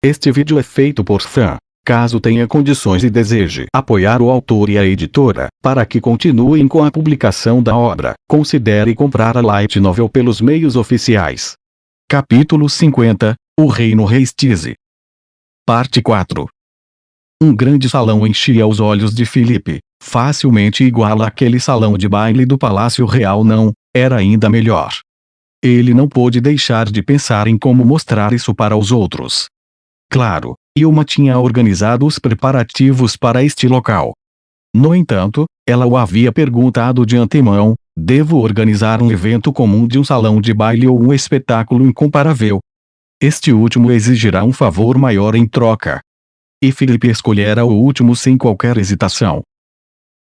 Este vídeo é feito por fã. Caso tenha condições e deseje apoiar o autor e a editora, para que continuem com a publicação da obra, considere comprar a light novel pelos meios oficiais. Capítulo 50, O Reino Reistize. Parte 4. Um grande salão enchia os olhos de Filipe, facilmente igual àquele salão de baile do Palácio Real. Não, era ainda melhor. Ele não pôde deixar de pensar em como mostrar isso para os outros. Claro, Ilma tinha organizado os preparativos para este local. No entanto, ela o havia perguntado de antemão: devo organizar um evento comum de um salão de baile ou um espetáculo incomparável? Este último exigirá um favor maior em troca. E Filipe escolhera o último sem qualquer hesitação.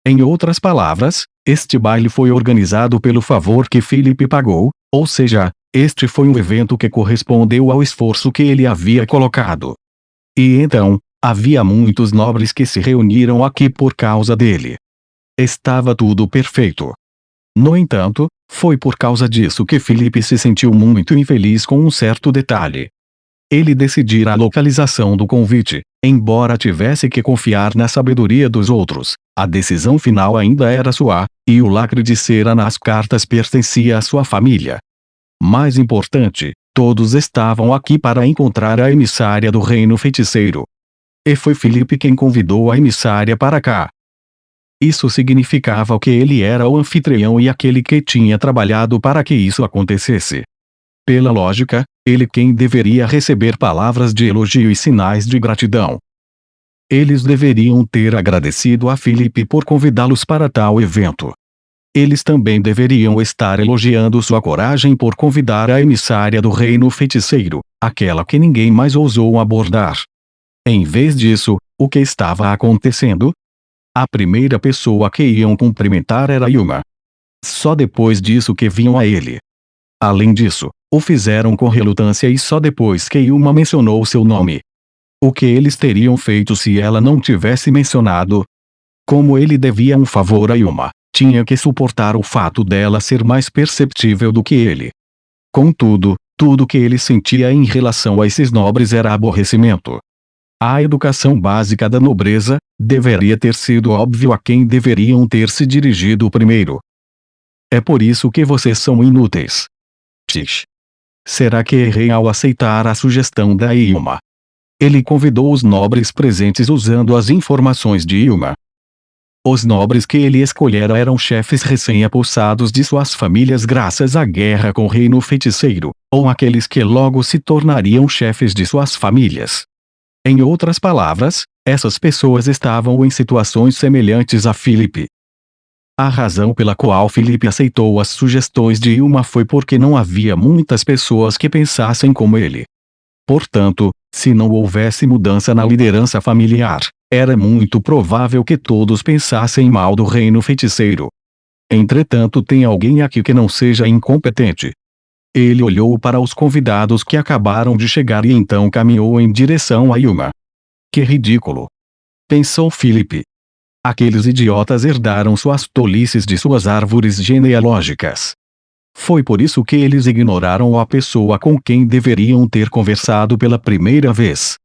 Em outras palavras, este baile foi organizado pelo favor que Filipe pagou, ou seja, este foi um evento que correspondeu ao esforço que ele havia colocado. E então, havia muitos nobres que se reuniram aqui por causa dele. Estava tudo perfeito. No entanto, foi por causa disso que Filipe se sentiu muito infeliz com um certo detalhe. Ele decidira a localização do convite, embora tivesse que confiar na sabedoria dos outros. A decisão final ainda era sua, e o lacre de cera nas cartas pertencia à sua família. Mais importante, todos estavam aqui para encontrar a emissária do Reino Feiticeiro. E foi Filipe quem convidou a emissária para cá. Isso significava que ele era o anfitrião e aquele que tinha trabalhado para que isso acontecesse. Pela lógica, ele quem deveria receber palavras de elogio e sinais de gratidão. Eles deveriam ter agradecido a Filipe por convidá-los para tal evento. Eles também deveriam estar elogiando sua coragem por convidar a emissária do Reino Feiticeiro, aquela que ninguém mais ousou abordar. Em vez disso, o que estava acontecendo? A primeira pessoa que iam cumprimentar era Ilma. Só depois disso que vinham a ele. Além disso, o fizeram com relutância e só depois que Ilma mencionou seu nome. O que eles teriam feito se ela não tivesse mencionado? Como ele devia um favor a Ilma, tinha que suportar o fato dela ser mais perceptível do que ele. Contudo, tudo que ele sentia em relação a esses nobres era aborrecimento. A educação básica da nobreza deveria ter sido óbvio a quem deveriam ter se dirigido primeiro. É por isso que vocês são inúteis. Tish. Será que errei ao aceitar a sugestão da Ilma? Ele convidou os nobres presentes usando as informações de Ilma. Os nobres que ele escolhera eram chefes recém-apossados de suas famílias graças à guerra com o Reino Feiticeiro, ou aqueles que logo se tornariam chefes de suas famílias. Em outras palavras, essas pessoas estavam em situações semelhantes a Filipe. A razão pela qual Filipe aceitou as sugestões de Ilma foi porque não havia muitas pessoas que pensassem como ele. Portanto, se não houvesse mudança na liderança familiar, era muito provável que todos pensassem mal do Reino Feiticeiro. Entretanto, tem alguém aqui que não seja incompetente. Ele olhou para os convidados que acabaram de chegar e então caminhou em direção a Ilma. Que ridículo! Pensou Filipe. Aqueles idiotas herdaram suas tolices de suas árvores genealógicas. Foi por isso que eles ignoraram a pessoa com quem deveriam ter conversado pela primeira vez.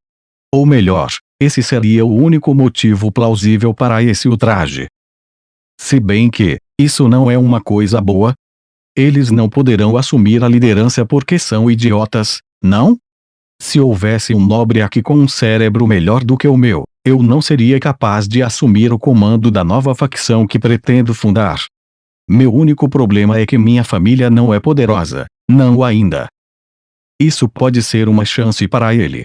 Ou melhor, esse seria o único motivo plausível para esse ultraje. Se bem que, isso não é uma coisa boa. Eles não poderão assumir a liderança porque são idiotas, não? Se houvesse um nobre aqui com um cérebro melhor do que o meu, eu não seria capaz de assumir o comando da nova facção que pretendo fundar. Meu único problema é que minha família não é poderosa, não ainda. Isso pode ser uma chance para ele.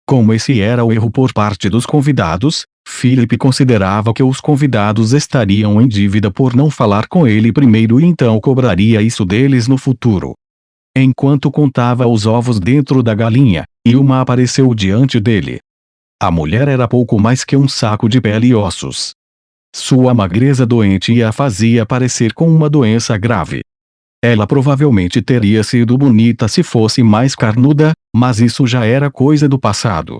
Como esse era o erro por parte dos convidados, Filipe considerava que os convidados estariam em dívida por não falar com ele primeiro e então cobraria isso deles no futuro. Enquanto contava os ovos dentro da galinha, Ilma apareceu diante dele. A mulher era pouco mais que um saco de pele e ossos. Sua magreza doente a fazia parecer com uma doença grave. Ela provavelmente teria sido bonita se fosse mais carnuda, mas isso já era coisa do passado.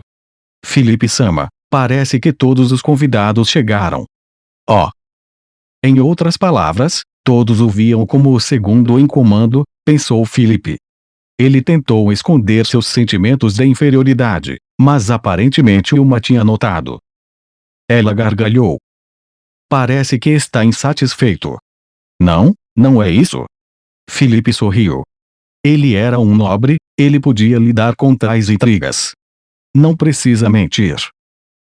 Filipe-sama, parece que todos os convidados chegaram. Oh! Em outras palavras, todos o viam como o segundo em comando, pensou Filipe. Ele tentou esconder seus sentimentos de inferioridade. Mas aparentemente Ilma tinha notado. Ela gargalhou. Parece que está insatisfeito. Não, não é isso. Felipe sorriu. Ele era um nobre, ele podia lidar com tais intrigas. Não precisa mentir.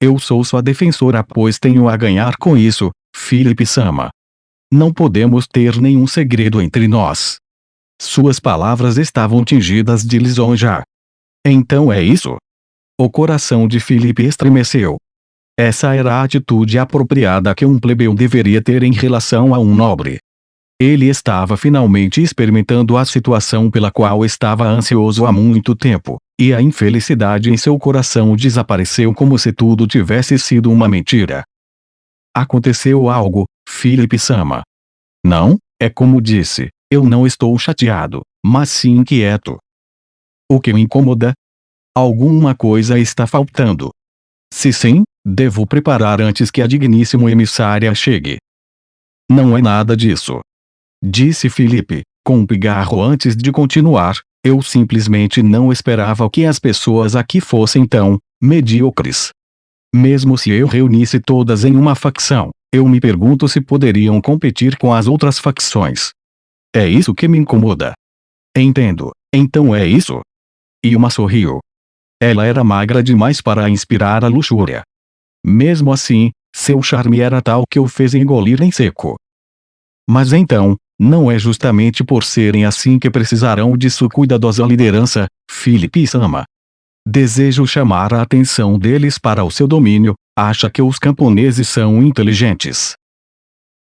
Eu sou sua defensora, pois tenho a ganhar com isso, Felipe-sama. Não podemos ter nenhum segredo entre nós. Suas palavras estavam tingidas de lisonja. Então é isso? O coração de Felipe estremeceu. Essa era a atitude apropriada que um plebeu deveria ter em relação a um nobre. Ele estava finalmente experimentando a situação pela qual estava ansioso há muito tempo, e a infelicidade em seu coração desapareceu como se tudo tivesse sido uma mentira. Aconteceu algo, Felipe-sama. Não, é como disse, eu não estou chateado, mas sim inquieto. O que me incomoda? Alguma coisa está faltando. Se sim, devo preparar antes que a digníssima emissária chegue. Não é nada disso. Disse Felipe, com um pigarro antes de continuar, eu simplesmente não esperava que as pessoas aqui fossem tão medíocres. Mesmo se eu reunisse todas em uma facção, eu me pergunto se poderiam competir com as outras facções. É isso que me incomoda. Entendo, então é isso? Ilma sorriu. Ela era magra demais para inspirar a luxúria. Mesmo assim, seu charme era tal que o fez engolir em seco. Mas então, não é justamente por serem assim que precisarão de sua cuidadosa liderança, Felipe-sama. Desejo chamar a atenção deles para o seu domínio, acha que os camponeses são inteligentes.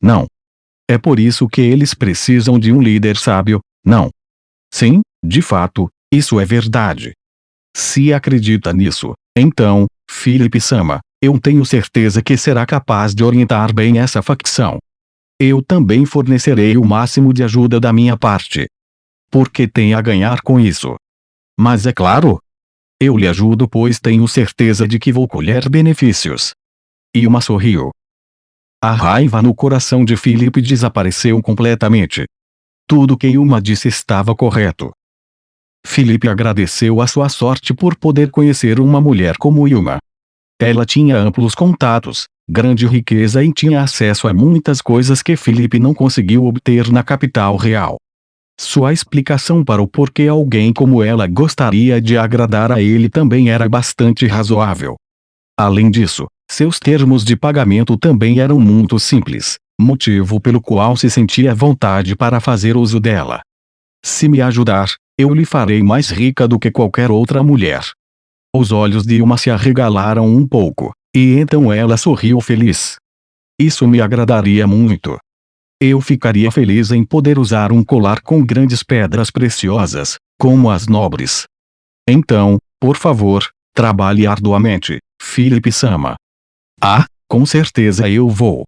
Não. É por isso que eles precisam de um líder sábio, não. Sim, de fato, isso é verdade. Se acredita nisso, então, Felipe-sama, eu tenho certeza que será capaz de orientar bem essa facção. Eu também fornecerei o máximo de ajuda da minha parte. Porque tem a ganhar com isso. Mas é claro, eu lhe ajudo pois tenho certeza de que vou colher benefícios. Ilma sorriu. A raiva no coração de Felipe desapareceu completamente. Tudo que Ilma disse estava correto. Felipe agradeceu a sua sorte por poder conhecer uma mulher como Ilma. Ela tinha amplos contatos, grande riqueza e tinha acesso a muitas coisas que Felipe não conseguiu obter na capital real. Sua explicação para o porquê alguém como ela gostaria de agradar a ele também era bastante razoável. Além disso, seus termos de pagamento também eram muito simples, motivo pelo qual se sentia à vontade para fazer uso dela. Se me ajudar, eu lhe farei mais rica do que qualquer outra mulher. Os olhos de Ilma se arregalaram um pouco, e então ela sorriu feliz. Isso me agradaria muito. Eu ficaria feliz em poder usar um colar com grandes pedras preciosas, como as nobres. Então, por favor, trabalhe arduamente, Felipe-sama. Ah, com certeza eu vou.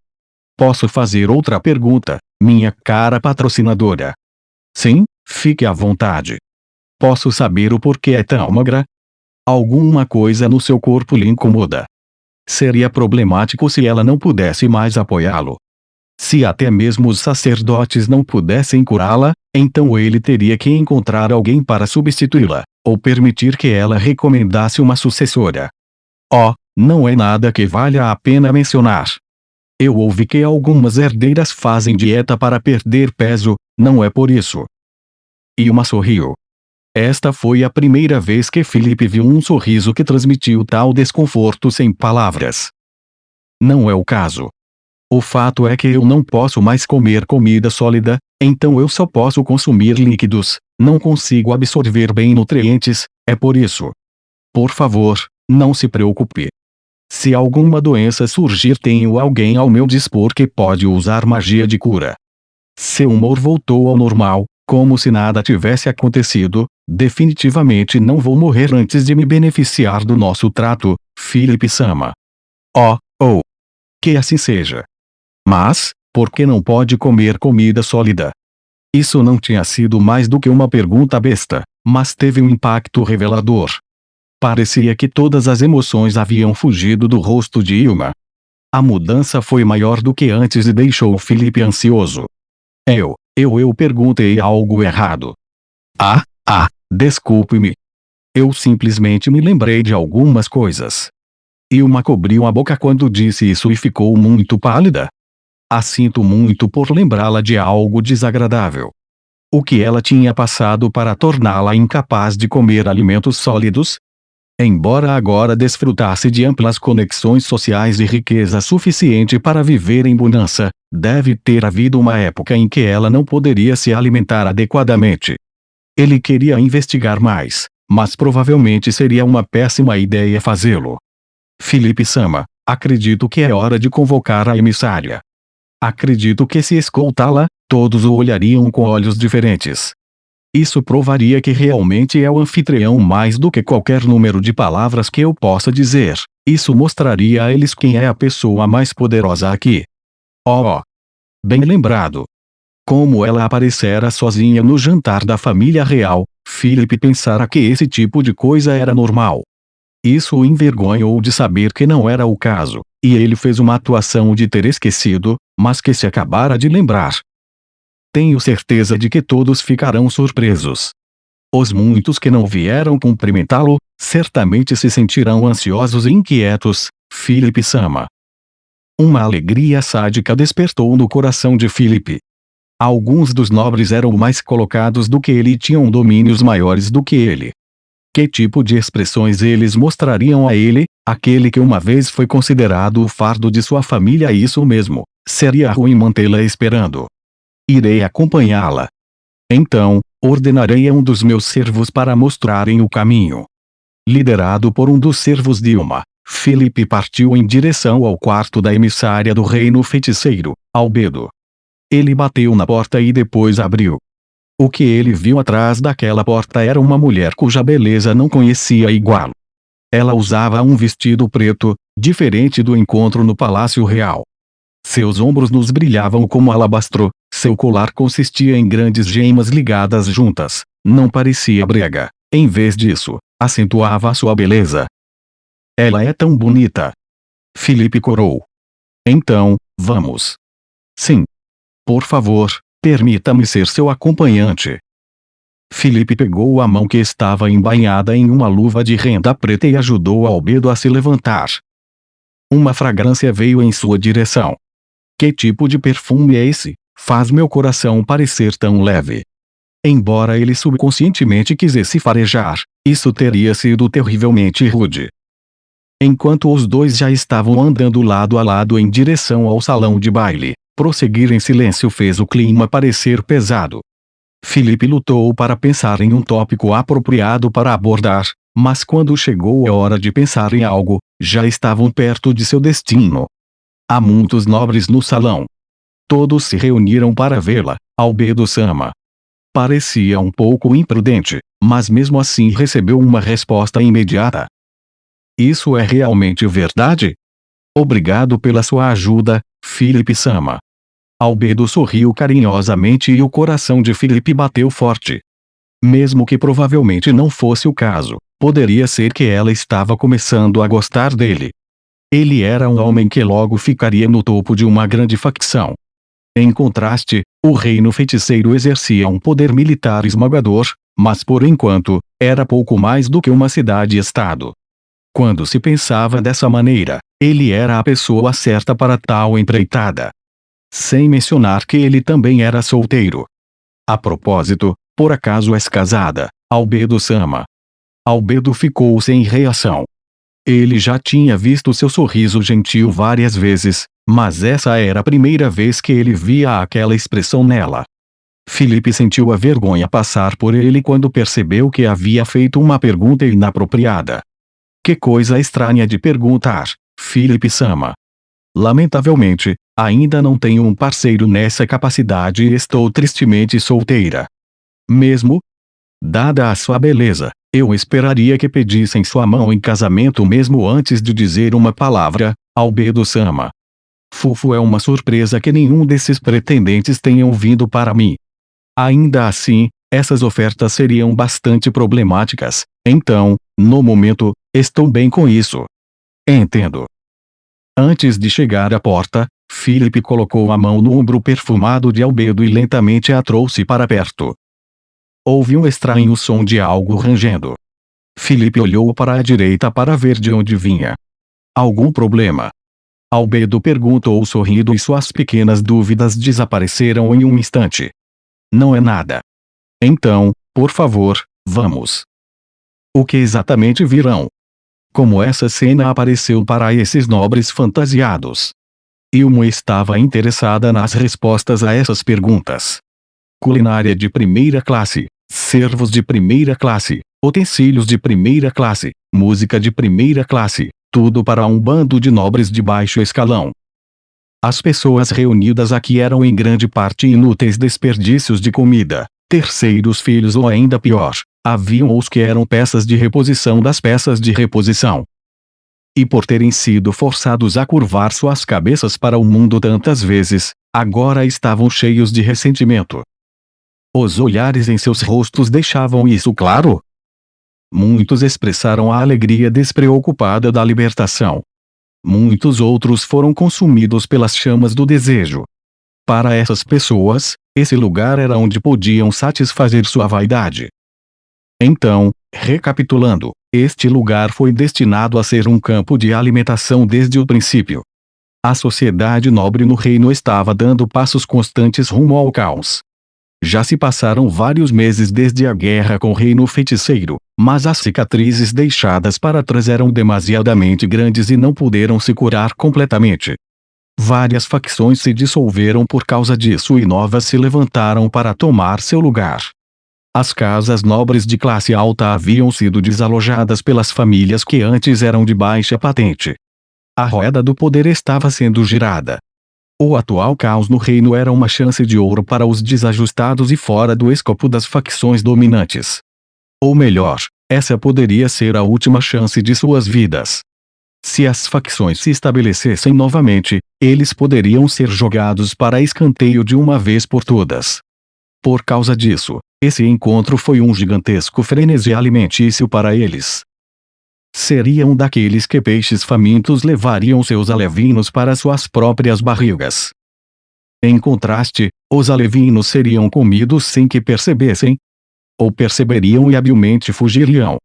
Posso fazer outra pergunta, minha cara patrocinadora? Sim, fique à vontade. Posso saber o porquê é tão magra? Alguma coisa no seu corpo lhe incomoda. Seria problemático se ela não pudesse mais apoiá-lo. Se até mesmo os sacerdotes não pudessem curá-la, então ele teria que encontrar alguém para substituí-la, ou permitir que ela recomendasse uma sucessora. Oh, não é nada que valha a pena mencionar. Eu ouvi que algumas herdeiras fazem dieta para perder peso, não é por isso. Ilma sorriu. Esta foi a primeira vez que Felipe viu um sorriso que transmitiu tal desconforto sem palavras. Não é o caso. O fato é que eu não posso mais comer comida sólida, então eu só posso consumir líquidos, não consigo absorver bem nutrientes, é por isso. Por favor, não se preocupe. Se alguma doença surgir, tenho alguém ao meu dispor que pode usar magia de cura. Seu humor voltou ao normal, como se nada tivesse acontecido. Definitivamente não vou morrer antes de me beneficiar do nosso trato, Felipe-sama. Oh. Que assim seja. Mas, por que não pode comer comida sólida? Isso não tinha sido mais do que uma pergunta besta, mas teve um impacto revelador. Parecia que todas as emoções haviam fugido do rosto de Ilma. A mudança foi maior do que antes e deixou Felipe ansioso. Eu perguntei algo errado. Desculpe-me. Eu simplesmente me lembrei de algumas coisas. E uma cobriu a boca quando disse isso e ficou muito pálida. A sinto muito por lembrá-la de algo desagradável. O que ela tinha passado para torná-la incapaz de comer alimentos sólidos? Embora agora desfrutasse de amplas conexões sociais e riqueza suficiente para viver em bonança, deve ter havido uma época em que ela não poderia se alimentar adequadamente. Ele queria investigar mais, mas provavelmente seria uma péssima ideia fazê-lo. Filipe-sama, acredito que é hora de convocar a emissária. Acredito que se escoltá-la, todos o olhariam com olhos diferentes. Isso provaria que realmente é o anfitrião mais do que qualquer número de palavras que eu possa dizer. Isso mostraria a eles quem é a pessoa mais poderosa aqui. Oh! Bem lembrado. Como ela aparecera sozinha no jantar da família real, Filipe pensara que esse tipo de coisa era normal. Isso o envergonhou de saber que não era o caso, e ele fez uma atuação de ter esquecido, mas que se acabara de lembrar. Tenho certeza de que todos ficarão surpresos. Os muitos que não vieram cumprimentá-lo, certamente se sentirão ansiosos e inquietos, Filipe-sama. Uma alegria sádica despertou no coração de Filipe. Alguns dos nobres eram mais colocados do que ele e tinham domínios maiores do que ele. Que tipo de expressões eles mostrariam a ele, aquele que uma vez foi considerado o fardo de sua família? Isso mesmo, seria ruim mantê-la esperando. Irei acompanhá-la. Então, ordenarei a um dos meus servos para mostrarem o caminho. Liderado por um dos servos de Uma, Filipe partiu em direção ao quarto da emissária do reino feiticeiro, Albedo. Ele bateu na porta e depois abriu. O que ele viu atrás daquela porta era uma mulher cuja beleza não conhecia igual. Ela usava um vestido preto, diferente do encontro no Palácio Real. Seus ombros nos brilhavam como alabastro, seu colar consistia em grandes gemas ligadas juntas, não parecia brega, em vez disso, acentuava a sua beleza. Ela é tão bonita. Filipe corou. Então, vamos. Sim. Por favor, permita-me ser seu acompanhante. Filipe pegou a mão que estava embainhada em uma luva de renda preta e ajudou Albedo a se levantar. Uma fragrância veio em sua direção. Que tipo de perfume é esse? Faz meu coração parecer tão leve. Embora ele subconscientemente quisesse farejar, isso teria sido terrivelmente rude. Enquanto os dois já estavam andando lado a lado em direção ao salão de baile, prosseguir em silêncio fez o clima parecer pesado. Filipe lutou para pensar em um tópico apropriado para abordar, mas quando chegou a hora de pensar em algo, já estavam perto de seu destino. Há muitos nobres no salão. Todos se reuniram para vê-la, Albedo-sama. Parecia um pouco imprudente, mas mesmo assim recebeu uma resposta imediata. Isso é realmente verdade? Obrigado pela sua ajuda, Filipe-sama. Albedo sorriu carinhosamente e o coração de Filipe bateu forte. Mesmo que provavelmente não fosse o caso, poderia ser que ela estava começando a gostar dele. Ele era um homem que logo ficaria no topo de uma grande facção. Em contraste, o reino feiticeiro exercia um poder militar esmagador, mas por enquanto, era pouco mais do que uma cidade-estado. Quando se pensava dessa maneira, ele era a pessoa certa para tal empreitada. Sem mencionar que ele também era solteiro. A propósito, por acaso és casada, Albedo-sama? Albedo ficou sem reação. Ele já tinha visto seu sorriso gentil várias vezes, mas essa era a primeira vez que ele via aquela expressão nela. Filipe sentiu a vergonha passar por ele quando percebeu que havia feito uma pergunta inapropriada. Que coisa estranha de perguntar, Filipe-sama. Lamentavelmente, ainda não tenho um parceiro nessa capacidade e estou tristemente solteira. Mesmo? Dada a sua beleza, eu esperaria que pedissem sua mão em casamento mesmo antes de dizer uma palavra, Albedo-sama. Fufo, é uma surpresa que nenhum desses pretendentes tenham vindo para mim. Ainda assim, essas ofertas seriam bastante problemáticas, então, no momento, estou bem com isso. Entendo. Antes de chegar à porta, Filipe colocou a mão no ombro perfumado de Albedo e lentamente a trouxe para perto. Houve um estranho som de algo rangendo. Felipe olhou para a direita para ver de onde vinha. Algum problema? Albedo perguntou sorrindo e suas pequenas dúvidas desapareceram em um instante. Não é nada. Então, por favor, vamos. O que exatamente virão? Como essa cena apareceu para esses nobres fantasiados? Ilmo estava interessada nas respostas a essas perguntas. Culinária de primeira classe, servos de primeira classe, utensílios de primeira classe, música de primeira classe, tudo para um bando de nobres de baixo escalão. As pessoas reunidas aqui eram em grande parte inúteis desperdícios de comida, terceiros filhos ou ainda pior, haviam os que eram peças de reposição das peças de reposição. E por terem sido forçados a curvar suas cabeças para o mundo tantas vezes, agora estavam cheios de ressentimento. Os olhares em seus rostos deixavam isso claro. Muitos expressaram a alegria despreocupada da libertação. Muitos outros foram consumidos pelas chamas do desejo. Para essas pessoas, esse lugar era onde podiam satisfazer sua vaidade. Então, recapitulando, este lugar foi destinado a ser um campo de alimentação desde o princípio. A sociedade nobre no reino estava dando passos constantes rumo ao caos. Já se passaram vários meses desde a guerra com o reino feiticeiro, mas as cicatrizes deixadas para trás eram demasiadamente grandes e não puderam se curar completamente. Várias facções se dissolveram por causa disso e novas se levantaram para tomar seu lugar. As casas nobres de classe alta haviam sido desalojadas pelas famílias que antes eram de baixa patente. A roda do poder estava sendo girada. O atual caos no reino era uma chance de ouro para os desajustados e fora do escopo das facções dominantes. Ou melhor, essa poderia ser a última chance de suas vidas. Se as facções se estabelecessem novamente, eles poderiam ser jogados para escanteio de uma vez por todas. Por causa disso, esse encontro foi um gigantesco frenesi alimentício para eles. Seriam daqueles que peixes famintos levariam seus alevinos para suas próprias barrigas. Em contraste, os alevinos seriam comidos sem que percebessem. Ou perceberiam e habilmente fugiriam.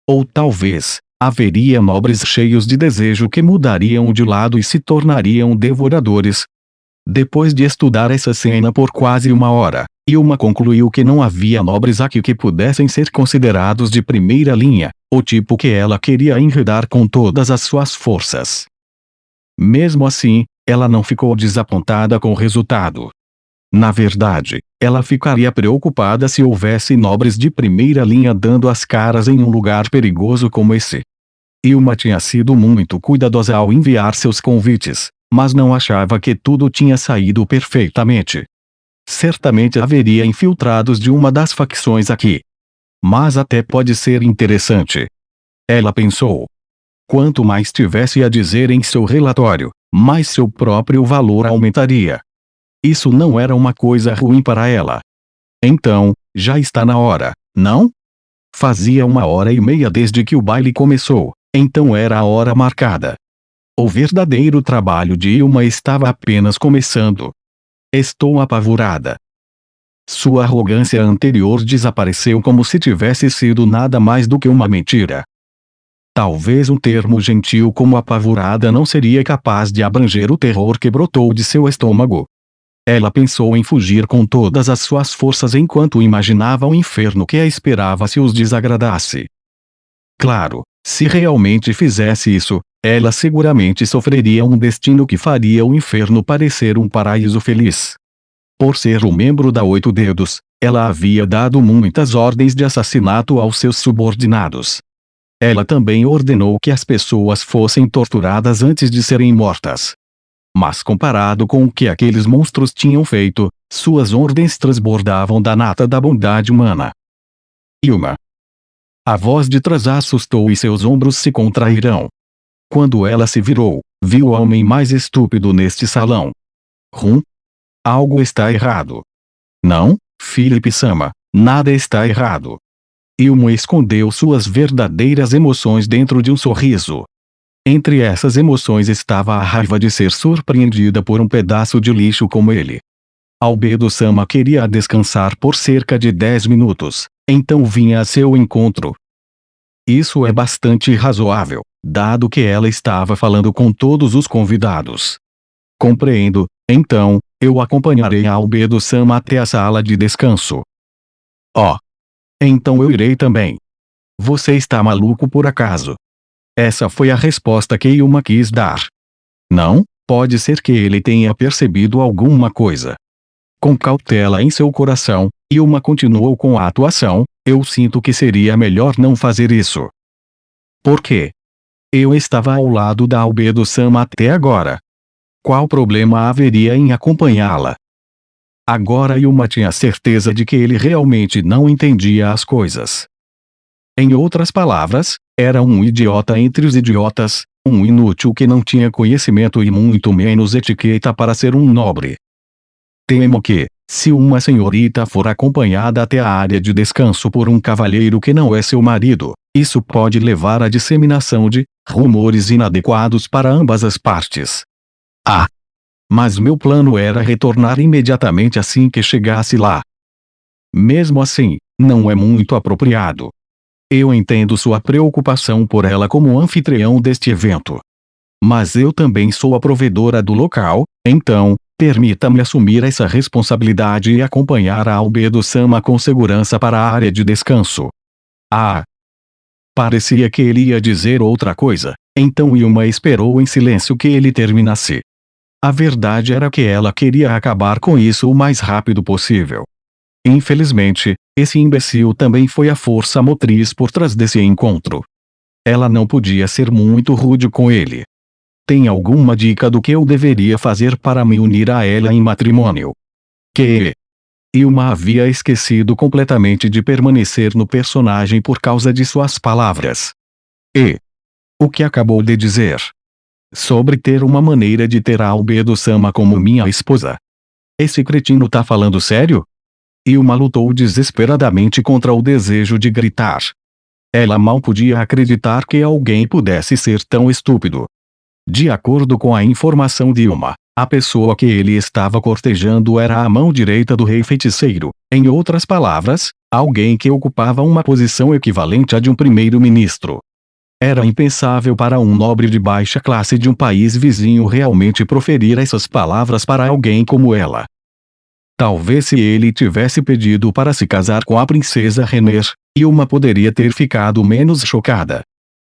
Ou talvez, haveria nobres cheios de desejo que mudariam de lado e se tornariam devoradores. Depois de estudar essa cena por quase uma hora, Ilma concluiu que não havia nobres aqui que pudessem ser considerados de primeira linha, o tipo que ela queria enredar com todas as suas forças. Mesmo assim, ela não ficou desapontada com o resultado. Na verdade, ela ficaria preocupada se houvesse nobres de primeira linha dando as caras em um lugar perigoso como esse. Ilma tinha sido muito cuidadosa ao enviar seus convites, mas não achava que tudo tinha saído perfeitamente. Certamente haveria infiltrados de uma das facções aqui. Mas até pode ser interessante. Ela pensou. Quanto mais tivesse a dizer em seu relatório, mais seu próprio valor aumentaria. Isso não era uma coisa ruim para ela. Então, já está na hora, não? Fazia 1h30 desde que o baile começou, então era a hora marcada. O verdadeiro trabalho de Ilma estava apenas começando. Estou apavorada. Sua arrogância anterior desapareceu como se tivesse sido nada mais do que uma mentira. Talvez um termo gentil como apavorada não seria capaz de abranger o terror que brotou de seu estômago. Ela pensou em fugir com todas as suas forças enquanto imaginava o inferno que a esperava se os desagradasse. Claro, se realmente fizesse isso, ela seguramente sofreria um destino que faria o inferno parecer um paraíso feliz. Por ser um membro da Oito Dedos, ela havia dado muitas ordens de assassinato aos seus subordinados. Ela também ordenou que as pessoas fossem torturadas antes de serem mortas. Mas comparado com o que aqueles monstros tinham feito, suas ordens transbordavam da nata da bondade humana. Ilma. A voz de trás a assustou e seus ombros se contraíram. Quando ela se virou, viu o homem mais estúpido neste salão. Algo está errado. Não, Felipe-sama, nada está errado. Ilma escondeu suas verdadeiras emoções dentro de um sorriso. Entre essas emoções estava a raiva de ser surpreendida por um pedaço de lixo como ele. Albedo-sama queria descansar por cerca de 10 minutos, então vinha a seu encontro. Isso é bastante razoável, dado que ela estava falando com todos os convidados. Compreendo, então, eu acompanharei a Albedo-sama até a sala de descanso. Oh. Então eu irei também. Você está maluco por acaso? Essa foi a resposta que Yuma quis dar. Não, pode ser que ele tenha percebido alguma coisa. Com cautela em seu coração, Yuma continuou com a atuação. Eu sinto que seria melhor não fazer isso. Por quê? Eu estava ao lado da Albedo-sama até agora. Qual problema haveria em acompanhá-la? Agora Yuma tinha certeza de que ele realmente não entendia as coisas. Em outras palavras, era um idiota entre os idiotas, um inútil que não tinha conhecimento e muito menos etiqueta para ser um nobre. Temo que, se uma senhorita for acompanhada até a área de descanso por um cavalheiro que não é seu marido, isso pode levar à disseminação de rumores inadequados para ambas as partes. Ah! Mas meu plano era retornar imediatamente assim que chegasse lá. Mesmo assim, não é muito apropriado. Eu entendo sua preocupação por ela como anfitrião deste evento. Mas eu também sou a provedora do local, então, permita-me assumir essa responsabilidade e acompanhar a Albedo-sama com segurança para a área de descanso. Ah! Parecia que ele ia dizer outra coisa, então Yuma esperou em silêncio que ele terminasse. A verdade era que ela queria acabar com isso o mais rápido possível. Infelizmente, esse imbecil também foi a força motriz por trás desse encontro. Ela não podia ser muito rude com ele. Tem alguma dica do que eu deveria fazer para me unir a ela em matrimônio? Que Yuma havia esquecido completamente de permanecer no personagem por causa de suas palavras. E o que acabou de dizer? Sobre ter uma maneira de ter a Albedo-sama como minha esposa. Esse cretino tá falando sério? Yuma lutou desesperadamente contra o desejo de gritar. Ela mal podia acreditar que alguém pudesse ser tão estúpido. De acordo com a informação de Yuma, a pessoa que ele estava cortejando era a mão direita do rei feiticeiro, em outras palavras, alguém que ocupava uma posição equivalente à de um primeiro-ministro. Era impensável para um nobre de baixa classe de um país vizinho realmente proferir essas palavras para alguém como ela. Talvez se ele tivesse pedido para se casar com a princesa Renner, Yuma poderia ter ficado menos chocada.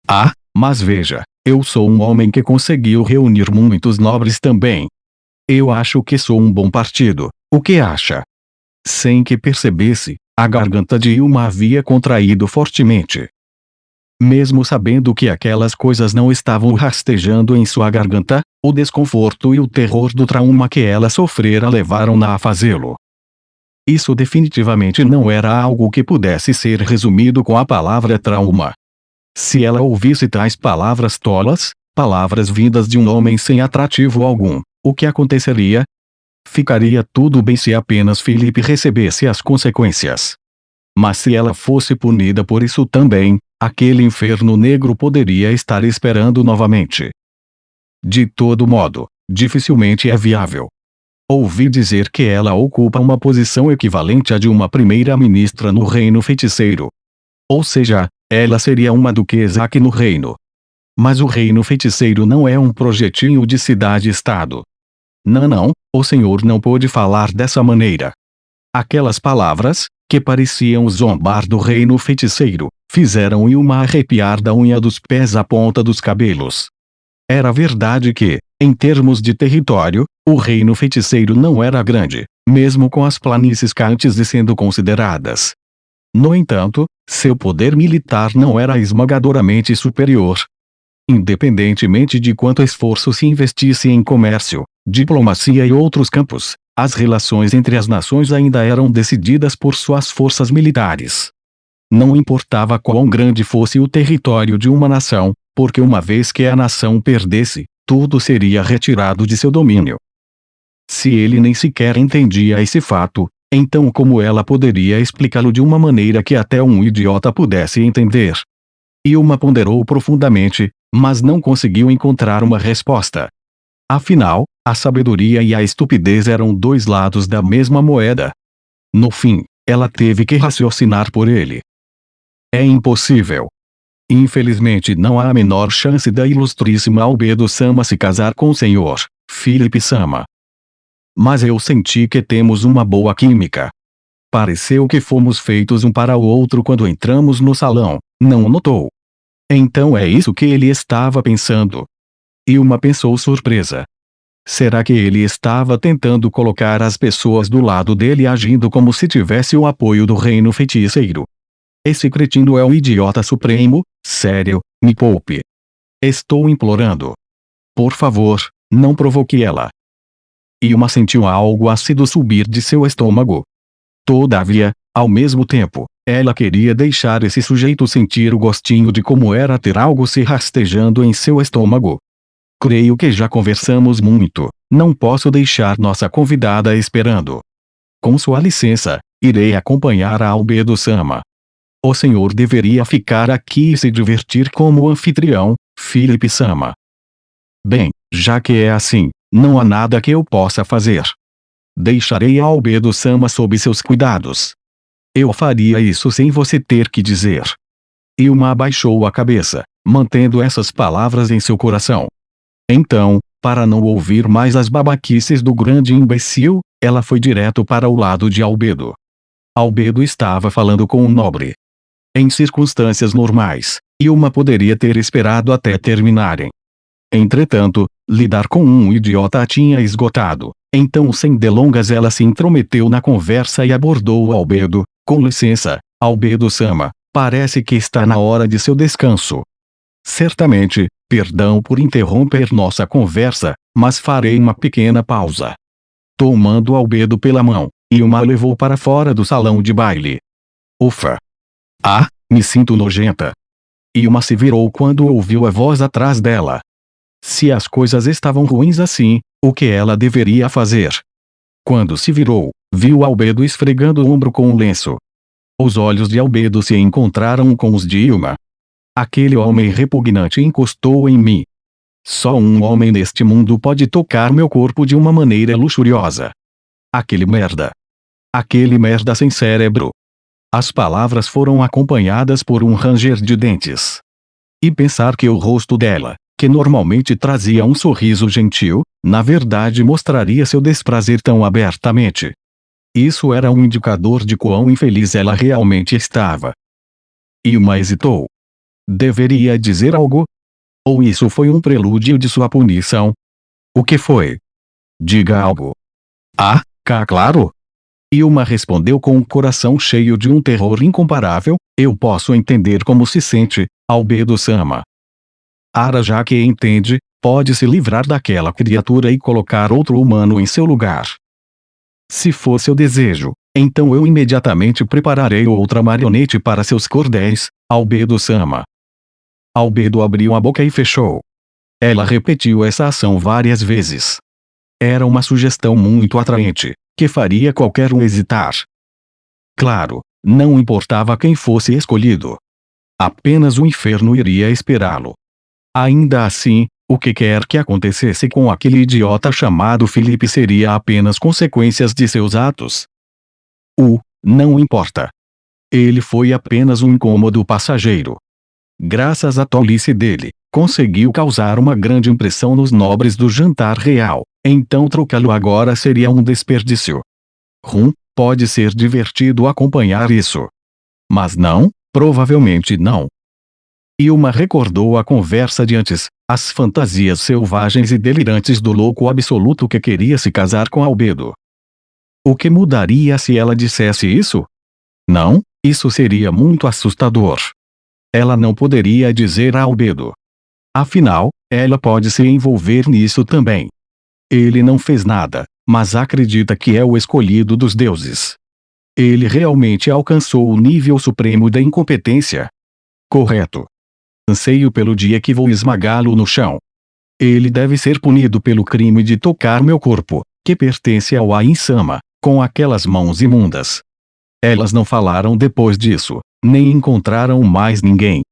Ah, mas veja, eu sou um homem que conseguiu reunir muitos nobres também. Eu acho que sou um bom partido, o que acha? Sem que percebesse, a garganta de Yuma havia contraído fortemente. Mesmo sabendo que aquelas coisas não estavam rastejando em sua garganta, o desconforto e o terror do trauma que ela sofrera levaram-na a fazê-lo. Isso definitivamente não era algo que pudesse ser resumido com a palavra trauma. Se ela ouvisse tais palavras tolas, palavras vindas de um homem sem atrativo algum, o que aconteceria? Ficaria tudo bem se apenas Felipe recebesse as consequências. Mas se ela fosse punida por isso também, aquele inferno negro poderia estar esperando novamente. De todo modo, dificilmente é viável. Ouvi dizer que ela ocupa uma posição equivalente à de uma primeira-ministra no reino feiticeiro. Ou seja, ela seria uma duquesa aqui no reino. Mas o reino feiticeiro não é um projetinho de cidade-estado. Não, o senhor não pôde falar dessa maneira. Aquelas palavras, que pareciam zombar do reino feiticeiro, fizeram Yuma arrepiar da unha dos pés à ponta dos cabelos. Era verdade que, em termos de território, o reino feiticeiro não era grande, mesmo com as planícies cantes sendo consideradas. No entanto, seu poder militar não era esmagadoramente superior. Independentemente de quanto esforço se investisse em comércio, diplomacia e outros campos, as relações entre as nações ainda eram decididas por suas forças militares. Não importava quão grande fosse o território de uma nação, porque uma vez que a nação perdesse, tudo seria retirado de seu domínio. Se ele nem sequer entendia esse fato, então como ela poderia explicá-lo de uma maneira que até um idiota pudesse entender? Yuma ponderou profundamente, mas não conseguiu encontrar uma resposta. Afinal, a sabedoria e a estupidez eram dois lados da mesma moeda. No fim, ela teve que raciocinar por ele. É impossível. Infelizmente não há a menor chance da ilustríssima Albedo-sama se casar com o Sr. Philip-sama. Mas eu senti que temos uma boa química. Pareceu que fomos feitos um para o outro quando entramos no salão, não notou? Então é isso que ele estava pensando. Ilma pensou surpresa. Será que ele estava tentando colocar as pessoas do lado dele agindo como se tivesse o apoio do reino feiticeiro? Esse cretino é o idiota supremo, sério, me poupe. Estou implorando. Por favor, não provoque ela. Ilma sentiu algo ácido subir de seu estômago. Todavia, ao mesmo tempo, ela queria deixar esse sujeito sentir o gostinho de como era ter algo se rastejando em seu estômago. Creio que já conversamos muito, não posso deixar nossa convidada esperando. Com sua licença, irei acompanhar a Albedo-sama. O senhor deveria ficar aqui e se divertir como anfitrião, Philip-sama. Bem, já que é assim, não há nada que eu possa fazer. Deixarei a Albedo-sama sob seus cuidados. Eu faria isso sem você ter que dizer. Ilma abaixou a cabeça, mantendo essas palavras em seu coração. Então, para não ouvir mais as babaquices do grande imbecil, ela foi direto para o lado de Albedo. Albedo estava falando com um nobre. Em circunstâncias normais, Ilma poderia ter esperado até terminarem. Entretanto, lidar com um idiota a tinha esgotado. Então sem delongas ela se intrometeu na conversa e abordou Albedo. Com licença, Albedo-sama, parece que está na hora de seu descanso. Certamente, perdão por interromper nossa conversa, mas farei uma pequena pausa. Tomando Albedo pela mão, Ilma o levou para fora do salão de baile. Ufa! Ah, me sinto nojenta. Ilma se virou quando ouviu a voz atrás dela. Se as coisas estavam ruins assim, o que ela deveria fazer? Quando se virou, viu Albedo esfregando o ombro com um lenço. Os olhos de Albedo se encontraram com os de Ilma. Aquele homem repugnante encostou em mim. Só um homem neste mundo pode tocar meu corpo de uma maneira luxuriosa. Aquele merda. Aquele merda sem cérebro. As palavras foram acompanhadas por um ranger de dentes. E pensar que o rosto dela, que normalmente trazia um sorriso gentil, na verdade mostraria seu desprazer tão abertamente. Isso era um indicador de quão infeliz ela realmente estava. Ilma hesitou. Deveria dizer algo? Ou isso foi um prelúdio de sua punição? O que foi? Diga algo. Ah, claro. Ilma respondeu com o coração cheio de um terror incomparável. Eu posso entender como se sente, Albedo-sama. Ara já que entende, pode se livrar daquela criatura e colocar outro humano em seu lugar. Se for seu desejo, então eu imediatamente prepararei outra marionete para seus cordéis, Albedo-sama. Albedo abriu a boca e fechou. Ela repetiu essa ação várias vezes. Era uma sugestão muito atraente, que faria qualquer um hesitar. Claro, não importava quem fosse escolhido. Apenas o inferno iria esperá-lo. Ainda assim, o que quer que acontecesse com aquele idiota chamado Felipe seria apenas consequências de seus atos. Não importa. Ele foi apenas um incômodo passageiro. Graças à tolice dele, conseguiu causar uma grande impressão nos nobres do jantar real, então trocá-lo agora seria um desperdício. Pode ser divertido acompanhar isso. Mas não, provavelmente não. Ilma recordou a conversa de antes, as fantasias selvagens e delirantes do louco absoluto que queria se casar com Albedo. O que mudaria se ela dissesse isso? Não, isso seria muito assustador. Ela não poderia dizer a Albedo. Afinal, ela pode se envolver nisso também. Ele não fez nada, mas acredita que é o escolhido dos deuses. Ele realmente alcançou o nível supremo da incompetência. Correto. Anseio pelo dia que vou esmagá-lo no chão. Ele deve ser punido pelo crime de tocar meu corpo, que pertence ao Ain-sama, com aquelas mãos imundas. Elas não falaram depois disso, nem encontraram mais ninguém.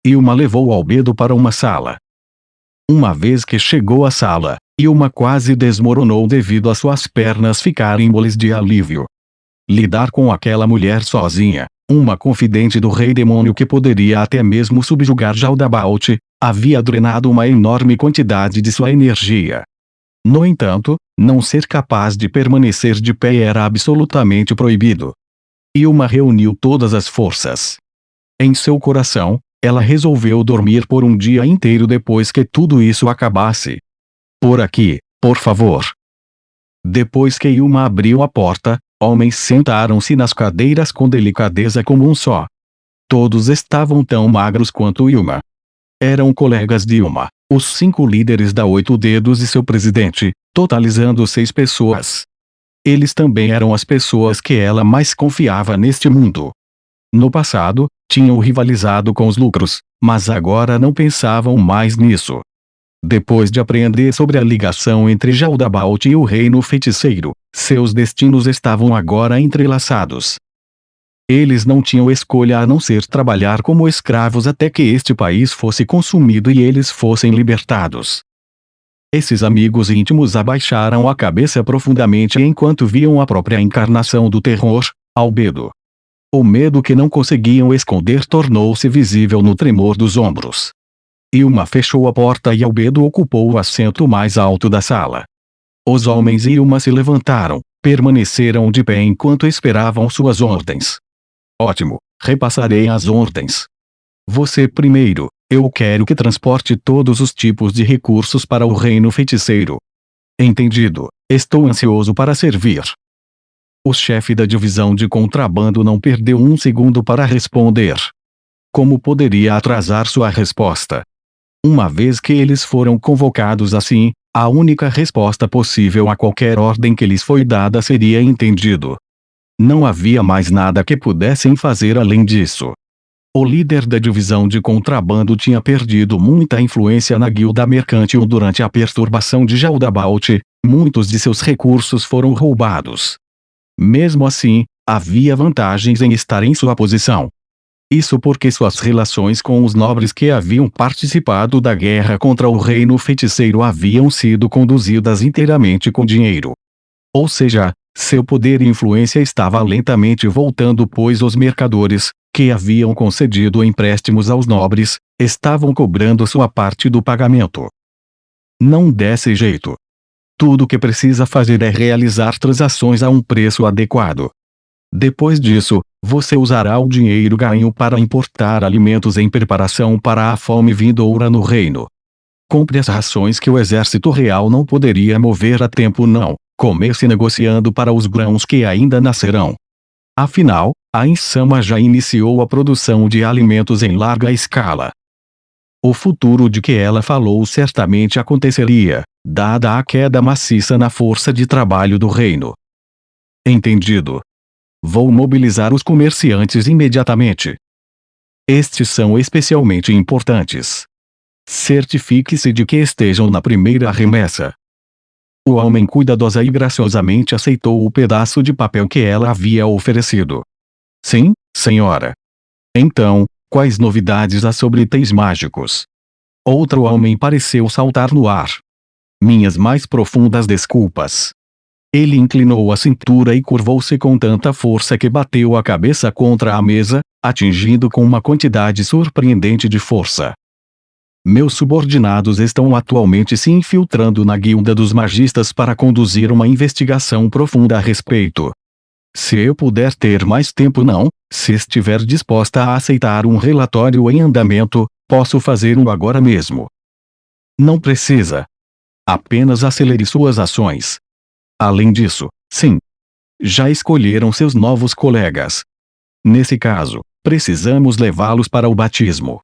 Ilma levou Albedo para uma sala. Uma vez que chegou à sala, Ilma quase desmoronou devido a suas pernas ficarem moles de alívio. Lidar com aquela mulher sozinha, uma confidente do rei demônio que poderia até mesmo subjugar Jaldabaoth, havia drenado uma enorme quantidade de sua energia. No entanto, não ser capaz de permanecer de pé era absolutamente proibido. Yuma reuniu todas as forças. Em seu coração, ela resolveu dormir por um dia inteiro depois que tudo isso acabasse. Por aqui, por favor. Depois que Yuma abriu a porta, homens sentaram-se nas cadeiras com delicadeza como um só. Todos estavam tão magros quanto Yuma. Eram colegas de Yuma, os 5 líderes da 8 Dedos e seu presidente, totalizando 6 pessoas. Eles também eram as pessoas que ela mais confiava neste mundo. No passado, tinham rivalizado com os lucros, mas agora não pensavam mais nisso. Depois de aprender sobre a ligação entre Jaldabaoth e o reino feiticeiro, seus destinos estavam agora entrelaçados. Eles não tinham escolha a não ser trabalhar como escravos até que este país fosse consumido e eles fossem libertados. Esses amigos íntimos abaixaram a cabeça profundamente enquanto viam a própria encarnação do terror, Albedo. O medo que não conseguiam esconder tornou-se visível no tremor dos ombros. Yuma fechou a porta e Albedo ocupou o assento mais alto da sala. Os homens e Yuma se levantaram, permaneceram de pé enquanto esperavam suas ordens. Ótimo, repassarei as ordens. Você primeiro, eu quero que transporte todos os tipos de recursos para o reino feiticeiro. Entendido, estou ansioso para servir. O chefe da divisão de contrabando não perdeu um segundo para responder. Como poderia atrasar sua resposta? Uma vez que eles foram convocados assim, a única resposta possível a qualquer ordem que lhes foi dada seria entendido. Não havia mais nada que pudessem fazer além disso. O líder da divisão de contrabando tinha perdido muita influência na guilda mercantil durante a perturbação de Jaldabaoth, muitos de seus recursos foram roubados. Mesmo assim, havia vantagens em estar em sua posição. Isso porque suas relações com os nobres que haviam participado da guerra contra o reino feiticeiro haviam sido conduzidas inteiramente com dinheiro. Ou seja, seu poder e influência estava lentamente voltando pois os mercadores, que haviam concedido empréstimos aos nobres, estavam cobrando sua parte do pagamento. Não desse jeito. Tudo o que precisa fazer é realizar transações a um preço adequado. Depois disso, você usará o dinheiro ganho para importar alimentos em preparação para a fome vindoura no reino. Compre as rações que o exército real não poderia mover a tempo não. Comece negociando para os grãos que ainda nascerão. Afinal, a Insama já iniciou a produção de alimentos em larga escala. O futuro de que ela falou certamente aconteceria, dada a queda maciça na força de trabalho do reino. Entendido. Vou mobilizar os comerciantes imediatamente. Estes são especialmente importantes. Certifique-se de que estejam na primeira remessa. O homem cuidadosa e graciosamente aceitou o pedaço de papel que ela havia oferecido. Sim, senhora. Então, quais novidades há sobre itens mágicos? Outro homem pareceu saltar no ar. Minhas mais profundas desculpas. Ele inclinou a cintura e curvou-se com tanta força que bateu a cabeça contra a mesa, atingindo com uma quantidade surpreendente de força. Meus subordinados estão atualmente se infiltrando na guilda dos magistas para conduzir uma investigação profunda a respeito. Se eu puder ter mais tempo não, se estiver disposta a aceitar um relatório em andamento, posso fazer-o agora mesmo. Não precisa. Apenas acelere suas ações. Além disso, sim. Já escolheram seus novos colegas. Nesse caso, precisamos levá-los para o batismo.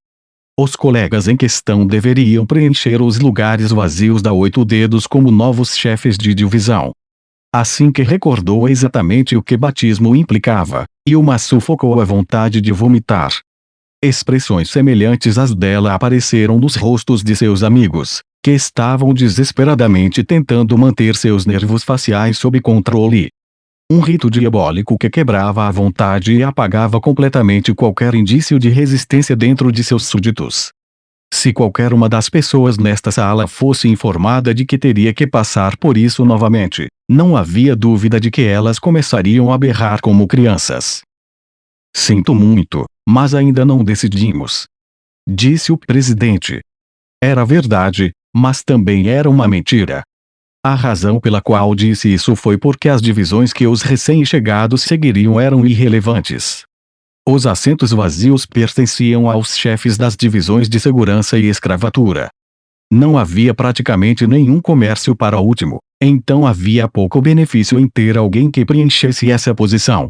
Os colegas em questão deveriam preencher os lugares vazios da 8 Dedos como novos chefes de divisão. Assim que recordou exatamente o que batismo implicava, Yuma sufocou a vontade de vomitar. Expressões semelhantes às dela apareceram nos rostos de seus amigos, que estavam desesperadamente tentando manter seus nervos faciais sob controle. Um rito diabólico que quebrava a vontade e apagava completamente qualquer indício de resistência dentro de seus súditos. Se qualquer uma das pessoas nesta sala fosse informada de que teria que passar por isso novamente, não havia dúvida de que elas começariam a berrar como crianças. Sinto muito, mas ainda não decidimos. Disse o presidente. Era verdade, mas também era uma mentira. A razão pela qual disse isso foi porque as divisões que os recém-chegados seguiriam eram irrelevantes. Os assentos vazios pertenciam aos chefes das divisões de segurança e escravatura. Não havia praticamente nenhum comércio para o último, então havia pouco benefício em ter alguém que preenchesse essa posição.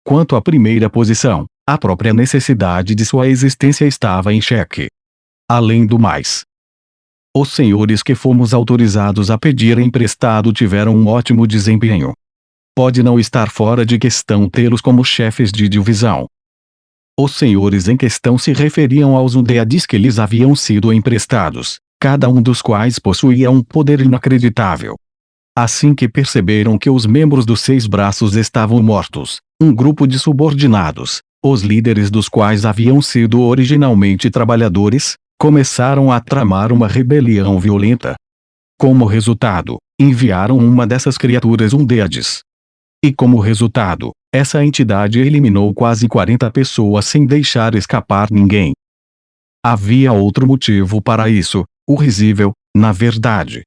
Quanto à primeira posição, a própria necessidade de sua existência estava em xeque. Além do mais, os senhores que fomos autorizados a pedir emprestado tiveram um ótimo desempenho. Pode não estar fora de questão tê-los como chefes de divisão. Os senhores em questão se referiam aos undeads que lhes haviam sido emprestados, cada um dos quais possuía um poder inacreditável. Assim que perceberam que os membros dos 6 braços estavam mortos, um grupo de subordinados, os líderes dos quais haviam sido originalmente trabalhadores, começaram a tramar uma rebelião violenta. Como resultado, enviaram uma dessas criaturas undeads. E como resultado, essa entidade eliminou quase 40 pessoas sem deixar escapar ninguém. Havia outro motivo para isso, o risível, na verdade.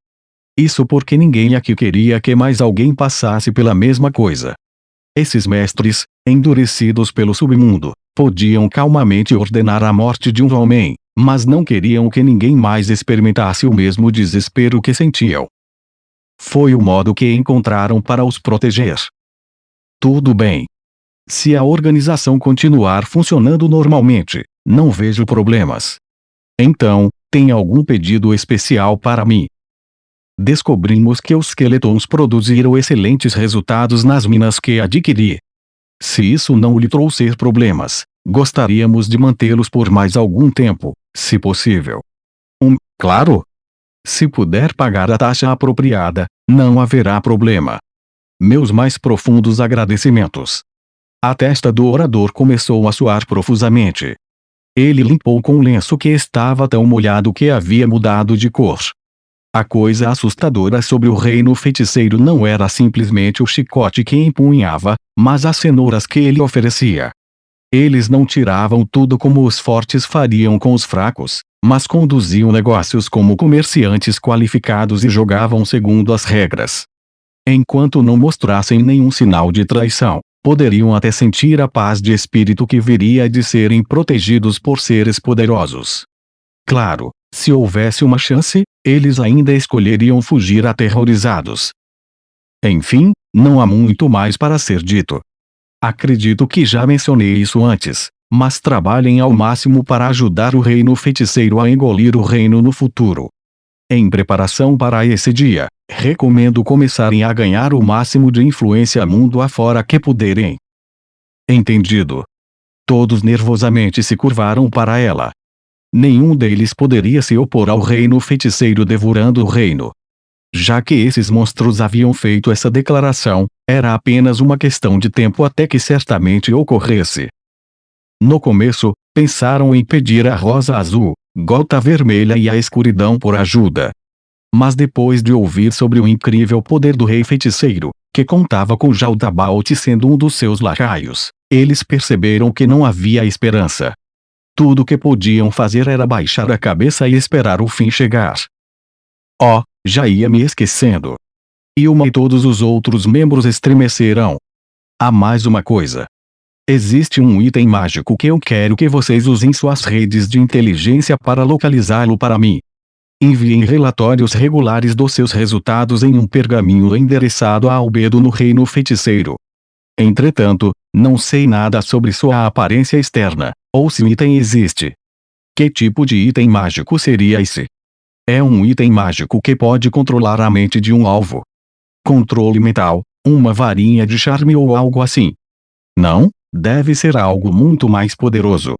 Isso porque ninguém aqui queria que mais alguém passasse pela mesma coisa. Esses mestres, endurecidos pelo submundo, podiam calmamente ordenar a morte de um homem, mas não queriam que ninguém mais experimentasse o mesmo desespero que sentiam. Foi o modo que encontraram para os proteger. Tudo bem. Se a organização continuar funcionando normalmente, não vejo problemas. Então, tem algum pedido especial para mim? Descobrimos que os Skeletons produziram excelentes resultados nas minas que adquiri. Se isso não lhe trouxer problemas, gostaríamos de mantê-los por mais algum tempo, se possível. Claro. Se puder pagar a taxa apropriada, não haverá problema. Meus mais profundos agradecimentos. A testa do orador começou a suar profusamente. Ele limpou com o lenço que estava tão molhado que havia mudado de cor. A coisa assustadora sobre o reino feiticeiro não era simplesmente o chicote que empunhava, mas as cenouras que ele oferecia. Eles não tiravam tudo como os fortes fariam com os fracos, mas conduziam negócios como comerciantes qualificados e jogavam segundo as regras. Enquanto não mostrassem nenhum sinal de traição, poderiam até sentir a paz de espírito que viria de serem protegidos por seres poderosos. Claro, se houvesse uma chance, eles ainda escolheriam fugir aterrorizados. Enfim, não há muito mais para ser dito. Acredito que já mencionei isso antes, mas trabalhem ao máximo para ajudar o reino feiticeiro a engolir o reino no futuro. Em preparação para esse dia, recomendo começarem a ganhar o máximo de influência mundo afora que puderem. Entendido. Todos nervosamente se curvaram para ela. Nenhum deles poderia se opor ao reino feiticeiro devorando o reino. Já que esses monstros haviam feito essa declaração, era apenas uma questão de tempo até que certamente ocorresse. No começo, pensaram em pedir a Rosa Azul, Gota Vermelha e a Escuridão por ajuda. Mas depois de ouvir sobre o incrível poder do rei feiticeiro, que contava com Jaldabaoth sendo um dos seus lacaios, eles perceberam que não havia esperança. Tudo o que podiam fazer era baixar a cabeça e esperar o fim chegar. Oh, já ia me esquecendo. Ilma e todos os outros membros estremecerão. Há mais uma coisa. Existe um item mágico que eu quero que vocês usem suas redes de inteligência para localizá-lo para mim. Enviem relatórios regulares dos seus resultados em um pergaminho endereçado a Albedo no Reino Feiticeiro. Entretanto, não sei nada sobre sua aparência externa, ou se o item existe. Que tipo de item mágico seria esse? É um item mágico que pode controlar a mente de um alvo. Controle mental, uma varinha de charme ou algo assim. Não, deve ser algo muito mais poderoso.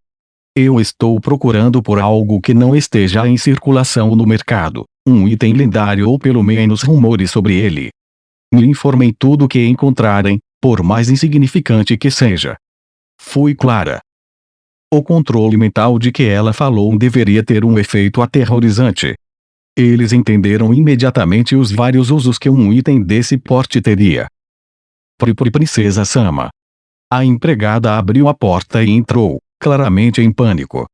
Eu estou procurando por algo que não esteja em circulação no mercado, um item lendário ou pelo menos rumores sobre ele. Me informem tudo o que encontrarem, por mais insignificante que seja. Fui clara. O controle mental de que ela falou deveria ter um efeito aterrorizante. Eles entenderam imediatamente os vários usos que um item desse porte teria. Princesa Sama. A empregada abriu a porta e entrou, claramente em pânico.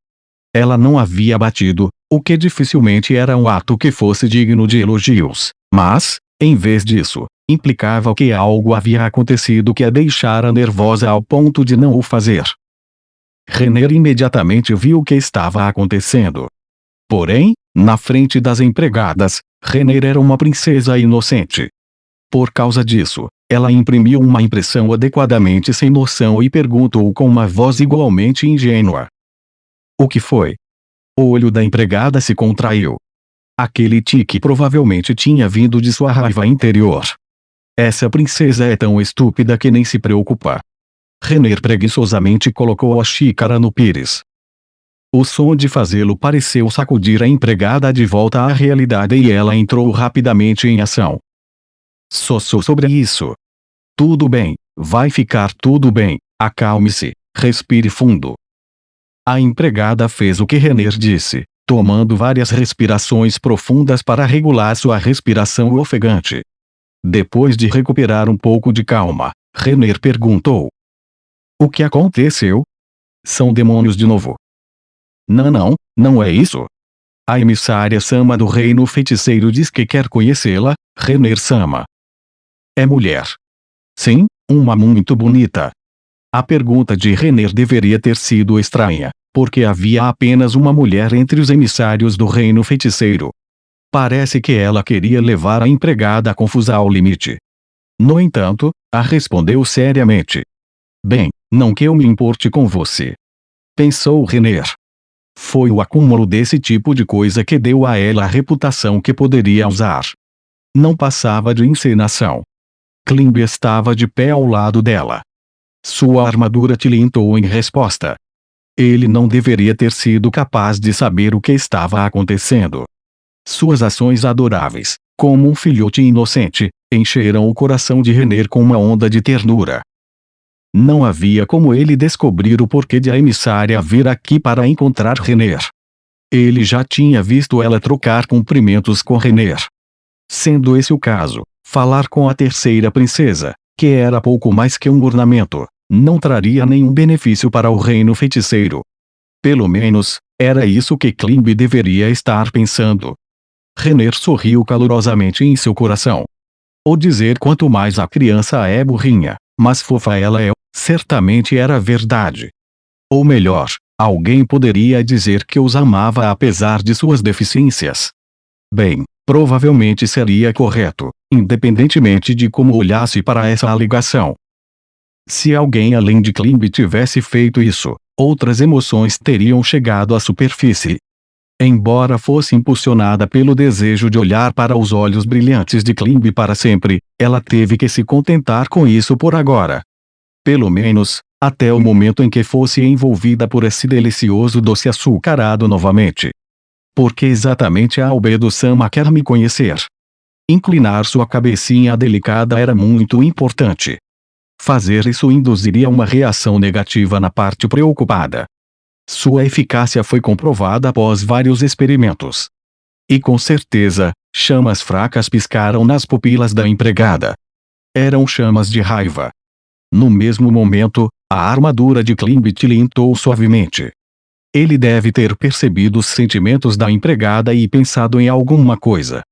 Ela não havia batido, o que dificilmente era um ato que fosse digno de elogios, mas, em vez disso, implicava que algo havia acontecido que a deixara nervosa ao ponto de não o fazer. Renner imediatamente viu o que estava acontecendo. Porém, na frente das empregadas, Renner era uma princesa inocente. Por causa disso, ela imprimiu uma impressão adequadamente sem noção e perguntou com uma voz igualmente ingênua: "O que foi?" O olho da empregada se contraiu. Aquele tique provavelmente tinha vindo de sua raiva interior. Essa princesa é tão estúpida que nem se preocupa. Renner preguiçosamente colocou a xícara no pires. O som de fazê-lo pareceu sacudir a empregada de volta à realidade e ela entrou rapidamente em ação. Só sobre isso. Tudo bem, vai ficar tudo bem, acalme-se, respire fundo. A empregada fez o que Renner disse, tomando várias respirações profundas para regular sua respiração ofegante. Depois de recuperar um pouco de calma, Renner perguntou: "O que aconteceu? São demônios de novo?" Não é isso. A emissária Sama do reino feiticeiro diz que quer conhecê-la, Renner Sama. É mulher. Sim, uma muito bonita. A pergunta de Renner deveria ter sido estranha, porque havia apenas uma mulher entre os emissários do reino feiticeiro. Parece que ela queria levar a empregada confusa ao limite. No entanto, a respondeu seriamente. Bem, não que eu me importe com você. Pensou Renner. Foi o acúmulo desse tipo de coisa que deu a ela a reputação que poderia usar. Não passava de encenação. Klimb estava de pé ao lado dela. Sua armadura tilintou em resposta. Ele não deveria ter sido capaz de saber o que estava acontecendo. Suas ações adoráveis, como um filhote inocente, encheram o coração de Renner com uma onda de ternura. Não havia como ele descobrir o porquê de a emissária vir aqui para encontrar Renner. Ele já tinha visto ela trocar cumprimentos com Renner. Sendo esse o caso, falar com a terceira princesa, que era pouco mais que um ornamento, não traria nenhum benefício para o reino feiticeiro. Pelo menos, era isso que Klimb deveria estar pensando. Renner sorriu calorosamente em seu coração. Ou dizer quanto mais a criança é burrinha, mas fofa ela é, certamente era verdade. Ou melhor, alguém poderia dizer que os amava apesar de suas deficiências. Bem, provavelmente seria correto, independentemente de como olhasse para essa alegação. Se alguém além de Klimb tivesse feito isso, outras emoções teriam chegado à superfície. Embora fosse impulsionada pelo desejo de olhar para os olhos brilhantes de Klimb para sempre, ela teve que se contentar com isso por agora. Pelo menos, até o momento em que fosse envolvida por esse delicioso doce açucarado novamente. Porque exatamente a Albedo-sama quer me conhecer. Inclinar sua cabecinha delicada era muito importante. Fazer isso induziria uma reação negativa na parte preocupada. Sua eficácia foi comprovada após vários experimentos. E com certeza, chamas fracas piscaram nas pupilas da empregada. Eram chamas de raiva. No mesmo momento, a armadura de Klimb tilintou suavemente. Ele deve ter percebido os sentimentos da empregada e pensado em alguma coisa.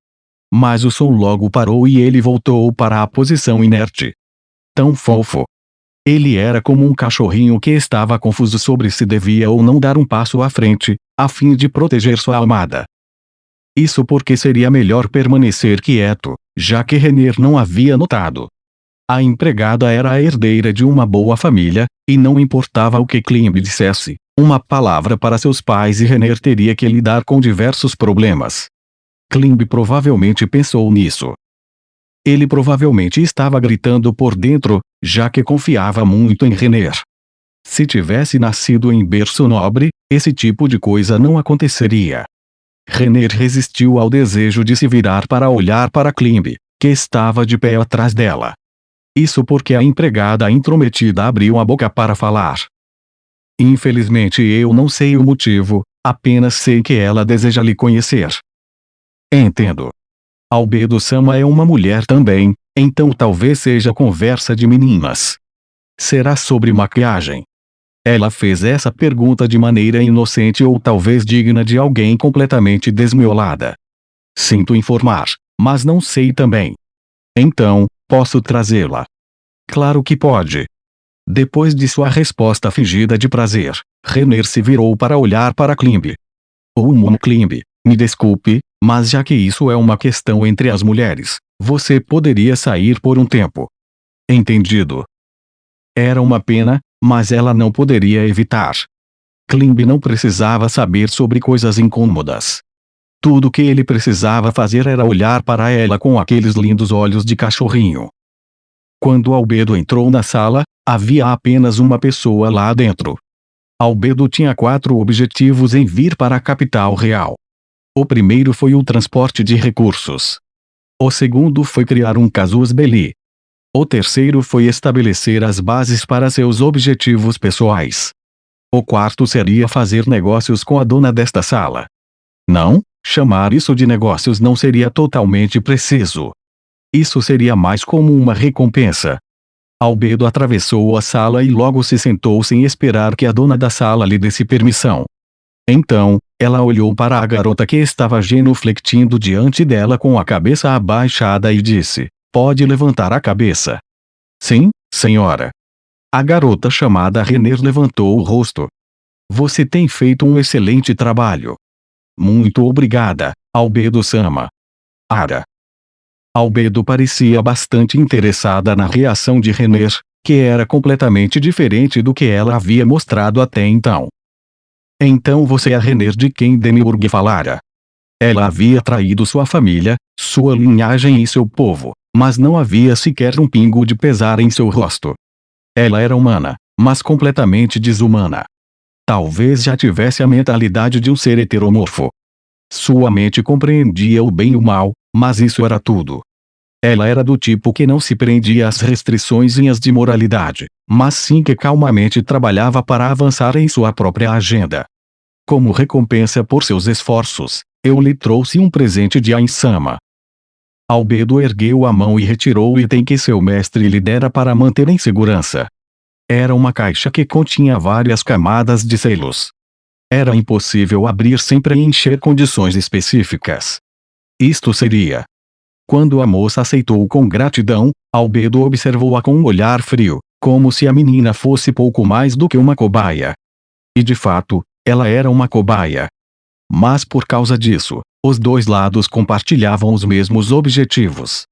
Mas o som logo parou e ele voltou para a posição inerte. Tão fofo. Ele era como um cachorrinho que estava confuso sobre se devia ou não dar um passo à frente, a fim de proteger sua amada. Isso porque seria melhor permanecer quieto, já que Renner não havia notado. A empregada era a herdeira de uma boa família, e não importava o que Klimb dissesse, uma palavra para seus pais e Renner teria que lidar com diversos problemas. Klimb provavelmente pensou nisso. Ele provavelmente estava gritando por dentro, já que confiava muito em Renner. Se tivesse nascido em berço nobre, esse tipo de coisa não aconteceria. Renner resistiu ao desejo de se virar para olhar para Klimb, que estava de pé atrás dela. Isso porque a empregada intrometida abriu a boca para falar. Infelizmente eu não sei o motivo, apenas sei que ela deseja lhe conhecer. Entendo. Albedo-sama é uma mulher também, então talvez seja conversa de meninas. Será sobre maquiagem? Ela fez essa pergunta de maneira inocente ou talvez digna de alguém completamente desmiolada. Sinto informar, mas não sei também. Então, posso trazê-la? Claro que pode. Depois de sua resposta fingida de prazer, Renner se virou para olhar para Klimb. Klimb, me desculpe, mas já que isso é uma questão entre as mulheres, você poderia sair por um tempo. Entendido. Era uma pena, mas ela não poderia evitar. Klimb não precisava saber sobre coisas incômodas. Tudo o que ele precisava fazer era olhar para ela com aqueles lindos olhos de cachorrinho. Quando Albedo entrou na sala, havia apenas uma pessoa lá dentro. Albedo tinha 4 objetivos em vir para a capital real. O primeiro foi o transporte de recursos. O segundo foi criar um casus belli. O terceiro foi estabelecer as bases para seus objetivos pessoais. O quarto seria fazer negócios com a dona desta sala. Não, chamar isso de negócios não seria totalmente preciso. Isso seria mais como uma recompensa. Albedo atravessou a sala e logo se sentou sem esperar que a dona da sala lhe desse permissão. Então, ela olhou para a garota que estava genufletindo diante dela com a cabeça abaixada e disse: "Pode levantar a cabeça." "Sim, senhora." A garota chamada Renner levantou o rosto. "Você tem feito um excelente trabalho." "Muito obrigada, Albedo-sama." "Ara." Albedo parecia bastante interessada na reação de Renner, que era completamente diferente do que ela havia mostrado até então. "Então você é a Renner de quem Demiurge falara." Ela havia traído sua família, sua linhagem e seu povo, mas não havia sequer um pingo de pesar em seu rosto. Ela era humana, mas completamente desumana. Talvez já tivesse a mentalidade de um ser heteromorfo. Sua mente compreendia o bem e o mal, mas isso era tudo. Ela era do tipo que não se prendia às restrições de moralidade, mas sim que calmamente trabalhava para avançar em sua própria agenda. Como recompensa por seus esforços, eu lhe trouxe um presente de Ainsama. Albedo ergueu a mão e retirou o item que seu mestre lhe dera para manter em segurança. Era uma caixa que continha várias camadas de selos. Era impossível abrir sem preencher condições específicas. Isto seria. Quando a moça aceitou com gratidão, Albedo observou-a com um olhar frio, como se a menina fosse pouco mais do que uma cobaia. E de fato, ela era uma cobaia. Mas por causa disso, os dois lados compartilhavam os mesmos objetivos.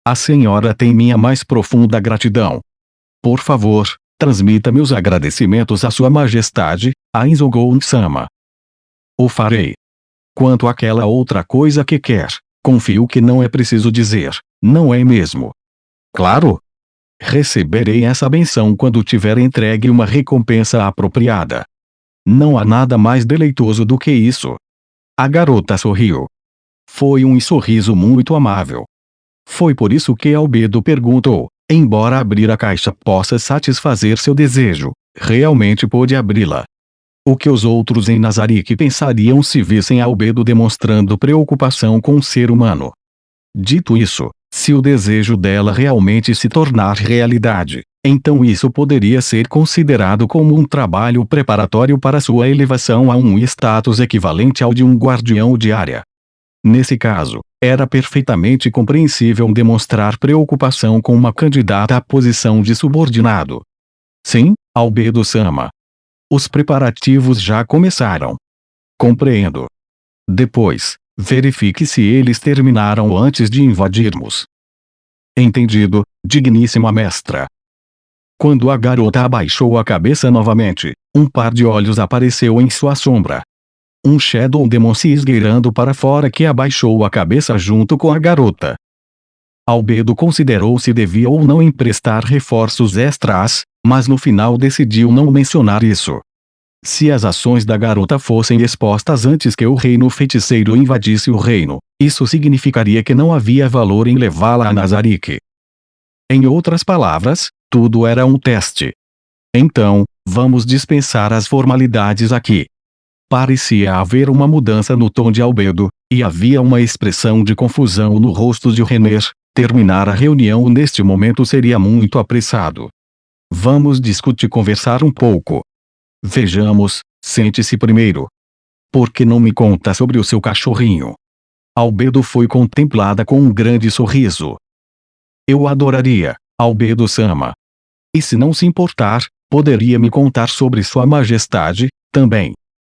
"A senhora tem minha mais profunda gratidão. Por favor, transmita meus agradecimentos à Sua Majestade, Ainzogon-sama." "O farei. Quanto àquela outra coisa que quer, confio que não é preciso dizer, não é mesmo?" "Claro. Receberei essa benção quando tiver entregue uma recompensa apropriada. Não há nada mais deleitoso do que isso." A garota sorriu. Foi um sorriso muito amável. Foi por isso que Albedo perguntou: "Embora abrir a caixa possa satisfazer seu desejo, realmente pôde abri-la?" O que os outros em Nazarick pensariam se vissem Albedo demonstrando preocupação com um ser humano? Dito isso, se o desejo dela realmente se tornar realidade, então isso poderia ser considerado como um trabalho preparatório para sua elevação a um status equivalente ao de um guardião de área. Nesse caso, era perfeitamente compreensível demonstrar preocupação com uma candidata à posição de subordinado. "Sim, Albedo-sama. Os preparativos já começaram." "Compreendo." "Depois, verifique se eles terminaram antes de invadirmos." "Entendido, digníssima mestra." Quando a garota abaixou a cabeça novamente, um par de olhos apareceu em sua sombra. Um Shadow Demon se esgueirando para fora que abaixou a cabeça junto com a garota. Albedo considerou se devia ou não emprestar reforços extras, mas no final decidiu não mencionar isso. Se as ações da garota fossem expostas antes que o reino feiticeiro invadisse o reino, isso significaria que não havia valor em levá-la a Nazarick. Em outras palavras, tudo era um teste. Então, vamos dispensar as formalidades aqui. Parecia haver uma mudança no tom de Albedo, e havia uma expressão de confusão no rosto de Renner. Terminar a reunião neste momento seria muito apressado. Vamos discutir, conversar um pouco. Vejamos, sente-se primeiro. Por que não me conta sobre o seu cachorrinho? Albedo foi contemplada com um grande sorriso. Eu adoraria, Albedo-sama. E se não se importar, poderia me contar sobre Sua Majestade, também.